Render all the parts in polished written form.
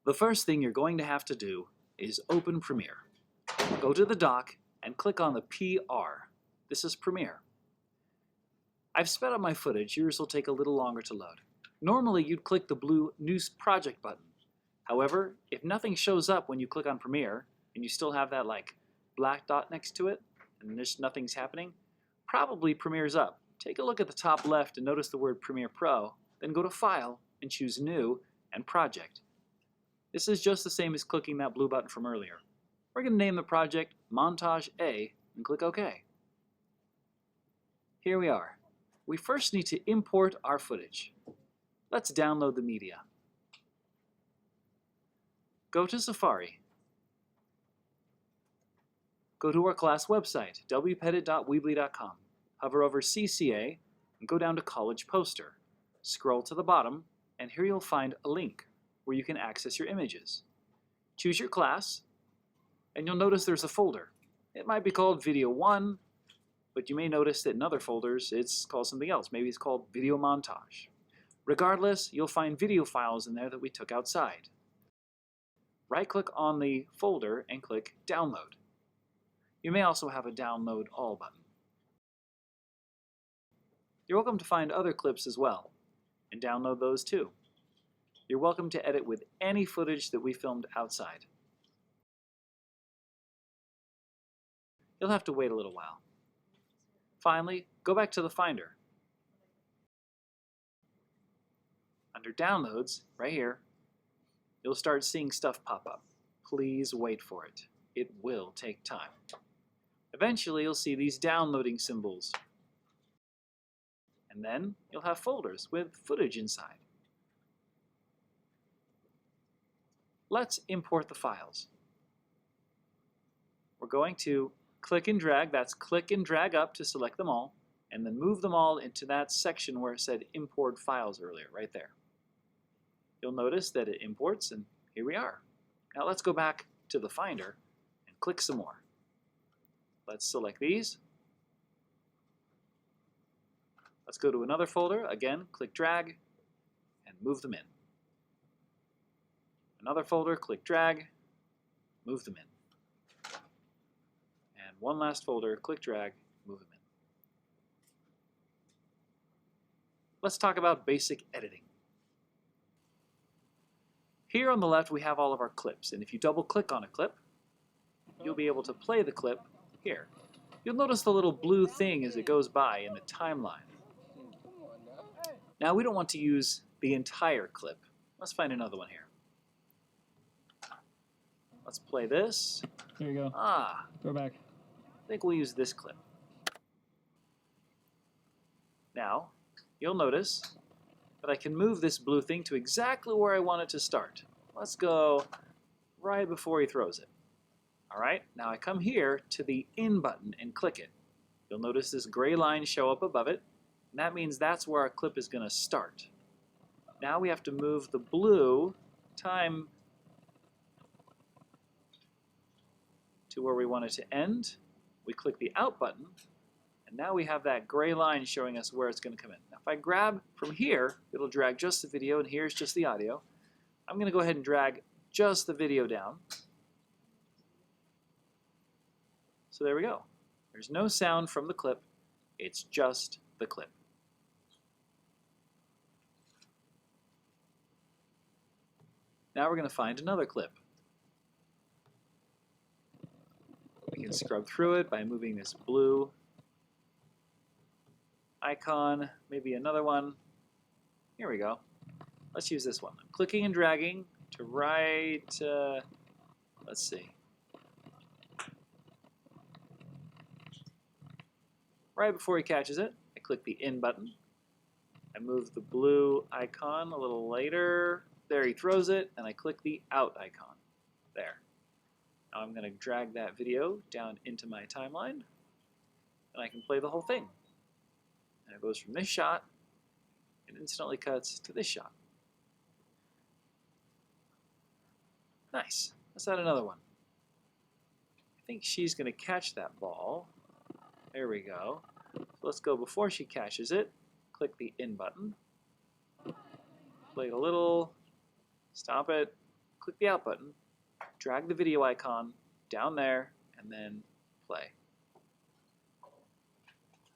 The first thing you're going to have to do is open Premiere. Go to the dock and click on the PR. This is Premiere. I've sped up my footage. Yours will take a little longer to load. Normally you'd click the blue New Project button. However, if nothing shows up when you click on Premiere and you still have that like black dot next to it and there's nothing's happening, probably Premiere's up. Take a look at the top left and notice the word Premiere Pro, then go to File and choose New and Project. This is just the same as clicking that blue button from earlier. We're going to name the project Montage A and click OK. Here we are. We first need to import our footage. Let's download the media. Go to Safari. Go to our class website, wpettit.weebly.com. Hover over CCA and go down to College Poster. Scroll to the bottom and here you'll find a link where you can access your images. Choose your class and you'll notice there's a folder. It might be called Video 1, but you may notice that in other folders it's called something else. Maybe it's called Video Montage. Regardless, you'll find video files in there that we took outside. Right-click on the folder and click Download. You may also have a Download All button. You're welcome to find other clips as well and download those too. You're welcome to edit with any footage that we filmed outside. You'll have to wait a little while. Finally, go back to the Finder. Under Downloads, right here, you'll start seeing stuff pop up. Please wait for it. It will take time. Eventually, you'll see these downloading symbols. And then you'll have folders with footage inside. Let's import the files. We're going to click and drag. That's click and drag up to select them all, and then move them all into that section where it said Import Files earlier, right there. You'll notice that it imports, and here we are. Now let's go back to the Finder and click some more. Let's select these. Let's go to another folder. Again, click drag and move them in. Another folder, click drag, move them in. And one last folder, click drag, move them in. Let's talk about basic editing. Here on the left we have all of our clips, and if you double click on a clip, you'll be able to play the clip here. You'll notice the little blue thing as it goes by in the timeline. Now we don't want to use the entire clip. Let's find another one here. Let's play this. There you go. Go back. I think we'll use this clip. Now, you'll notice that I can move this blue thing to exactly where I want it to start. Let's go right before he throws it. All right, now I come here to the In button and click it. You'll notice this gray line show up above it, and that means that's where our clip is going to start. Now we have to move the blue time to where we want it to end. We click the Out button, and now we have that gray line showing us where it's going to come in. Now if I grab from here, it'll drag just the video, and here's just the audio. I'm going to go ahead and drag just the video down. So there we go. There's no sound from the clip. It's just the clip. Now we're going to find another clip. We can scrub through it by moving this blue icon, maybe another one. Here we go. Let's use this one. I'm clicking and dragging to right, let's see. Right before he catches it, I click the In button. I move the blue icon a little later. There he throws it, and I click the Out icon. There. Now I'm going to drag that video down into my timeline, and I can play the whole thing. And it goes from this shot, and instantly cuts to this shot. Nice. Let's add another one. I think she's going to catch that ball. There we go. So let's go before she catches it. Click the In button. Play it a little. Stop it. click the out button, drag the video icon down there, and then play.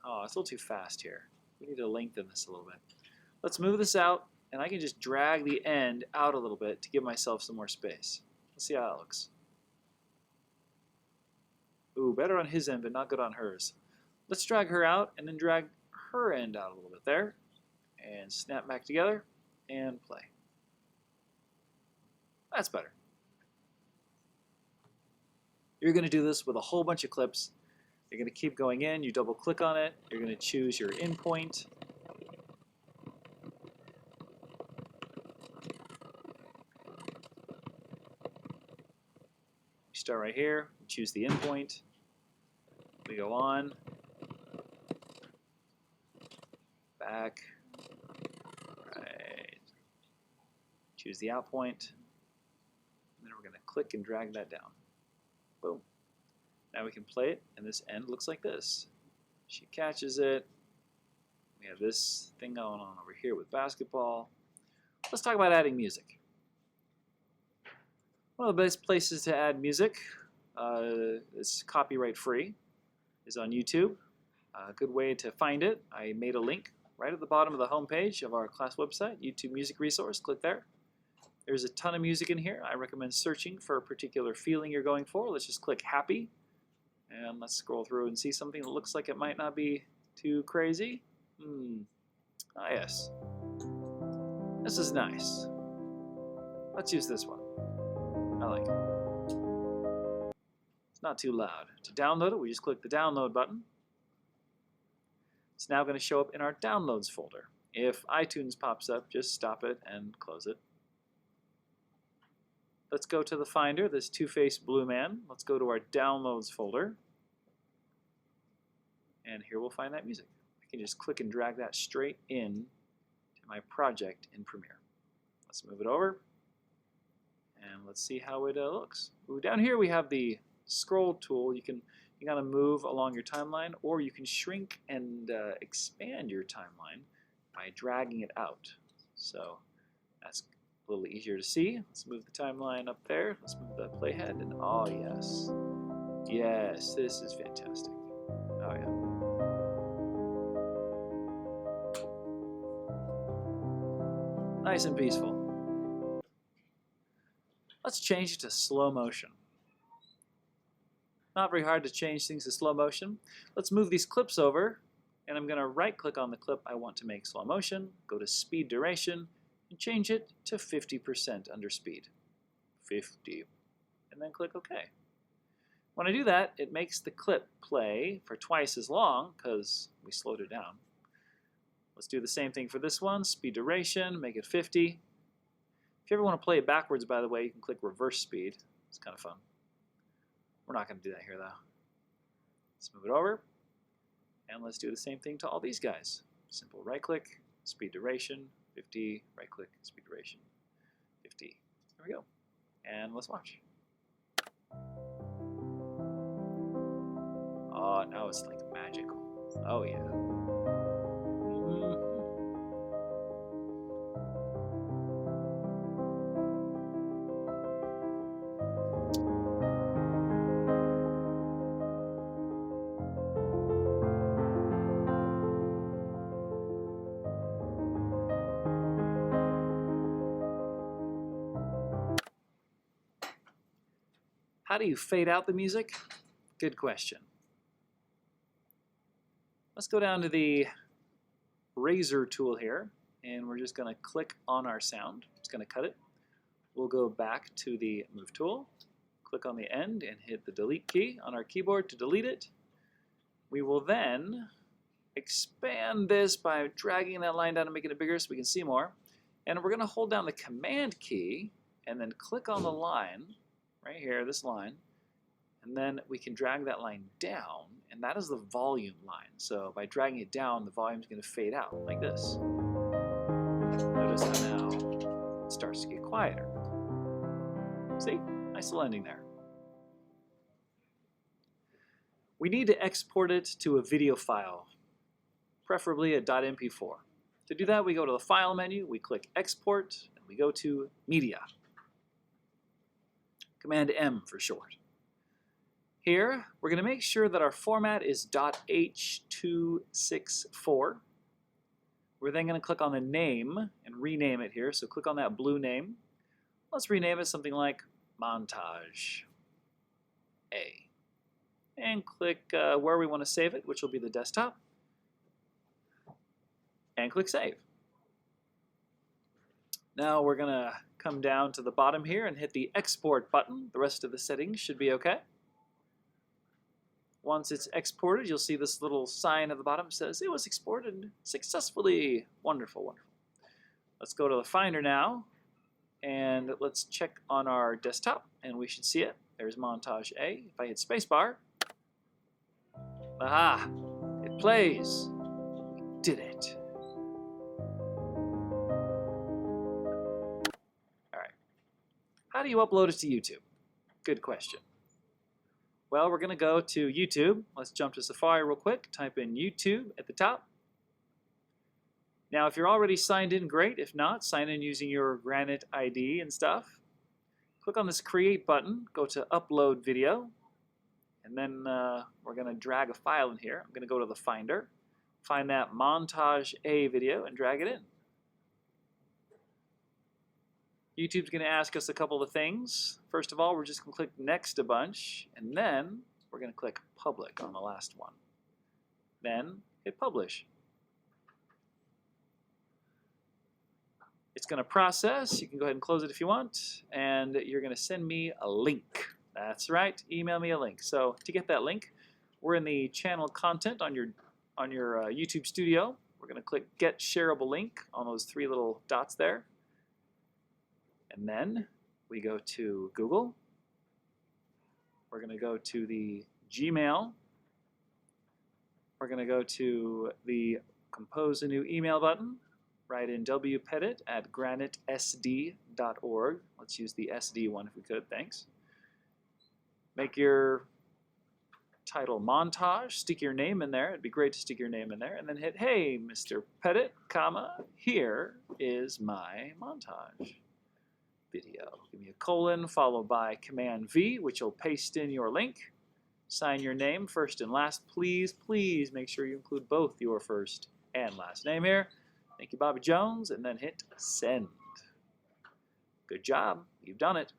Oh, it's a little too fast here. We need to lengthen this a little bit. Let's move this out, and I can just drag the end out a little bit to give myself some more space. Let's see how that looks. Ooh, better on his end, but not good on hers. Let's drag her out, and then drag her end out a little bit there, and snap back together, and play. That's better. You're going to do this with a whole bunch of clips. You're going to keep going in, you double click on it, you're going to choose your in point. You start right here, choose the in point. We go on, back, right, choose the out point, and then we're going to click and drag that down. Boom. Now we can play it, and this end looks like this. She catches it. We have this thing going on over here with basketball. Let's talk about adding music. One of the best places to add music is copyright free, is on YouTube. A good way to find it, I made a link right at the bottom of the home page of our class website, YouTube Music Resource. Click there. There's a ton of music in here. I recommend searching for a particular feeling you're going for. Let's just click happy. And let's scroll through and see something that looks like it might not be too crazy. Ah, yes. This is nice. Let's use this one. I like it. It's not too loud. To download it, we just click the download button. It's now going to show up in our downloads folder. If iTunes pops up, just stop it and close it. Let's go to the Finder, this two-faced blue man. Let's go to our Downloads folder. And here we'll find that music. I can just click and drag that straight in to my project in Premiere. Let's move it over. And let's see how it looks. Ooh, down here we have the scroll tool. You can kind of move along your timeline, or you can shrink and expand your timeline by dragging it out. So that's a little easier to see. Let's move the timeline up there. Let's move the playhead, and oh yes. Yes, this is fantastic. Oh yeah. Nice and peaceful. Let's change it to slow motion. Not very hard to change things to slow motion. Let's move these clips over, and I'm going to right click on the clip I want to make slow motion, go to speed duration, and change it to 50% under speed. 50. And then click OK. When I do that, it makes the clip play for twice as long because we slowed it down. Let's do the same thing for this one. Speed duration, make it 50. If you ever want to play it backwards, by the way, you can click reverse speed. It's kind of fun. We're not going to do that here, though. Let's move it over. And let's do the same thing to all these guys. Simple right-click, speed duration, 50, right-click, speed duration, 50. There we go. And let's watch. Oh, now it's like magical. Oh, yeah. How do you fade out the music? Good question. Let's go down to the razor tool here, and we're just going to click on our sound. It's going to cut it. We'll go back to the move tool, click on the end, and hit the delete key on our keyboard to delete it. We will then expand this by dragging that line down and making it bigger so we can see more. And we're going to hold down the command key and then click on the line right here, this line, and then we can drag that line down, and that is the volume line. So by dragging it down, the volume is going to fade out like this. Notice how now it starts to get quieter. See? Nice little ending there. We need to export it to a video file, preferably a .mp4. To do that, we go to the File menu, we click Export, and we go to Media. Command M for short. Here, we're going to make sure that our format is .h264. We're then going to click on the name and rename it here. So click on that blue name. Let's rename it something like Montage A. And click where we want to save it, which will be the desktop. And click Save. Now we're going to come down to the bottom here and hit the Export button. The rest of the settings should be okay. Once it's exported, you'll see this little sign at the bottom that says it was exported successfully. Wonderful, wonderful. Let's go to the Finder now, and let's check on our desktop, and we should see it. There's Montage A. If I hit spacebar, aha, it plays. We did it. All right. How do you upload it to YouTube? Good question. Well, we're going to go to YouTube. Let's jump to Safari real quick. Type in YouTube at the top. Now, if you're already signed in, great. If not, sign in using your Granite ID and stuff. Click on this Create button. Go to Upload Video. And then we're going to drag a file in here. I'm going to go to the Finder. Find that Montage A video and drag it in. YouTube's going to ask us a couple of things. First of all, we're just going to click Next a bunch, and then we're going to click Public on the last one. Then hit Publish. It's going to process. You can go ahead and close it if you want, and you're going to send me a link. That's right, email me a link. So to get that link, we're in the channel content on your YouTube Studio. We're going to click Get Shareable Link on those three little dots there. And then we go to Google. We're going to go to the Gmail. We're going to go to the Compose a New Email button. Write in wpettit@granitesd.org. Let's use the SD one if we could, thanks. Make your title Montage. Stick your name in there. It'd be great to stick your name in there. And then hit, hey, Mr. Pettit, comma, here is my montage video. Give me a colon followed by Command V, which will paste in your link. Sign your name first and last. Please, please make sure you include both your first and last name here. Thank you, Bobby Jones, and then hit Send. Good job. You've done it.